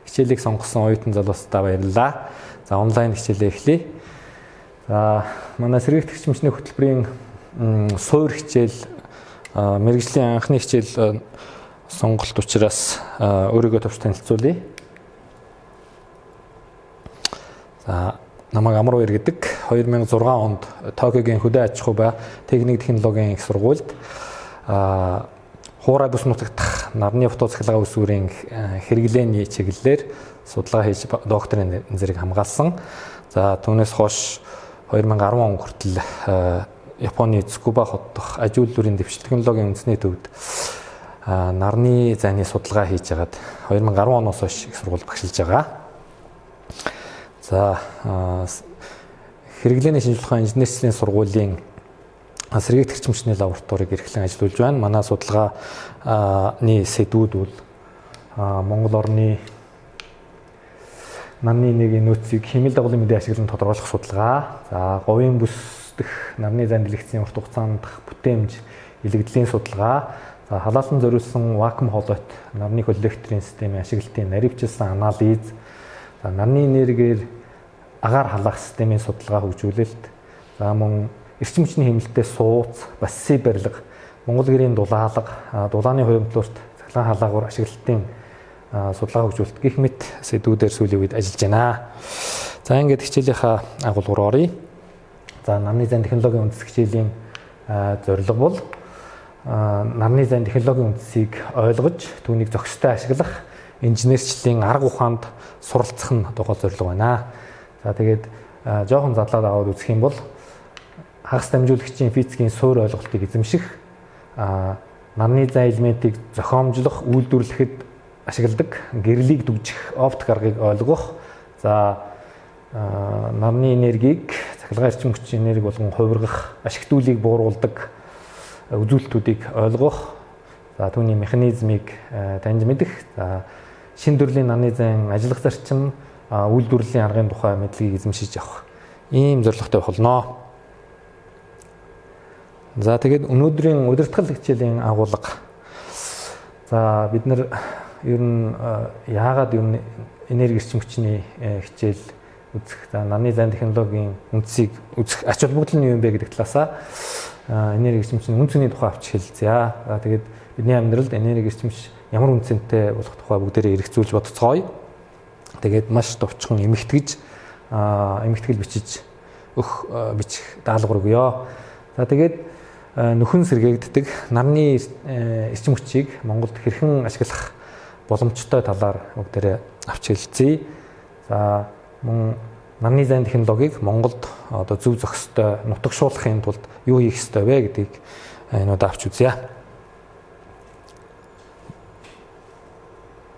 хичээлийг сонгосон оюутан залуустаа баярлалаа. За онлайн хичээлээ эхлэе. За манай сэргийгдэх хэмжээний хөтөлбөрийн суур хичээл мэргэжлийн анхны хичээл сонголт учраас өөрийгөө товч танилцуулъя. За намайг Амар Баяр гэдэг 2006 онд Токиогийн хөдөө аж ахуй ба техник технологийн их сургуульд хуурай бүс нутагтах нарны фото цахилгаан усүрийн хэрэглээний чиглэлээр судалгаа хийж докторийн нэрийг хамгаалсан. За түүнээс хойш 2010 он хүртэл Японы Цукуба хот дахь аж үйлдвэрийн дэвшил технологийн үндэсний төвд нарны зайны судалгаа хийж хагаад 2010 оноос хойш их сургууль багшилж байгаа. За хэрэглээний шинжилгээ ухааны инженерийн сургуулийн сэргийгдэх хүчний лабораторийг эрхлэн ажиллуулж байна. Манай судалгааны сэдвүүд бол Монгол орны нарны энергийн нөөцийг хэмэл дагуулын мэдээ ашиглан тодорхойлох судалгаа. За говийн бүс дэх нарны зайн дэлгэцийн урт хугацаанд бүтээмж илэгдлийн судалгаа. За халаалан зориулсан вакуум холойт нарны коллекторын системийн ашиглалтын наривчилсан анализ. За нарны энергиэр агаар халаах системийн судалгаа хөгжүүлэлт. За мөн эрчим хүчний хэмнэлттэй сууц, бассей барилга, Монгол гэрийн дулаалга, дулааны хуримтлуулалт, цахилгаан халаагуур ашиглалтын судалгаа хөгжүүлэлт гэх мэт сэдвүүдээр сүүлийн үед ажиллаж байна. За ингээд хичээлийнхаа агуулгаар оръё. За нарны зайн технологийн үндэс хичээлийн зорилго бол нарны зайн технологийн үндэсийг ойлгож, түүнийг зохистой ашиглах инженерчлэлийн арга ухаанд суралцах нь тухай зорилго байна. За тэгээд жоохон задлаад аваад үзэх юм бол хагас дамжуулагчийн физикийн суур ойлголтыг эзэмших, нарны зайн элементийг зохиомжлох, үйлдвэрлэхэд ашигладаг гэрлийг дүгжих оптик аргыг ойлгох, за нарны энергийг цахилгаан эрчим хүчний энерги болгон хувиргах, ашигтуулыг бууруулдаг үзүүлэлтүүдийг ойлгох, за түүний механизмыг таньж мэдэх, за шинэ төрлийн нарны зайн ажиллах зарчим, үйлдвэрлэлийн аргын тухай мэдлэгийг эзэмшиж авах ийм зорилготой болно. За тэгээд өнөөдрийн удирдгал хичээлийн агуулга. За бид нар ер нь яагаад ер нь энерги эрчим хүчний хичээл үзэх, за нарны зайн технологийн үндсийг үзэх ач холбогдол нь юу юм бэ гэдэг талаасаа энерги эрчим хүчний үн цэний тухай авч хэлцээ. За тэгээд бидний амьдралд энерги эрчим хүч ямар үн цэнтэй болох тухай бүгдээрээ эргцүүлж бодцгоё. Тэгээд маш товчхон эмхтгэж эмхтгэл бичих даалгавар өгье. За тэгээд нөхөн сэргээгддэг нарны эрчим хүчийг Монголд хэрхэн ашиглах боломжтой талаар бүгдээрээ авч хэлцгээе. За мөн нарны зайн технологиг Монголд одоо зөв зохистой нутагшуулахын тулд юу хийх ёстой вэ гэдгийг энүүд авч үзье.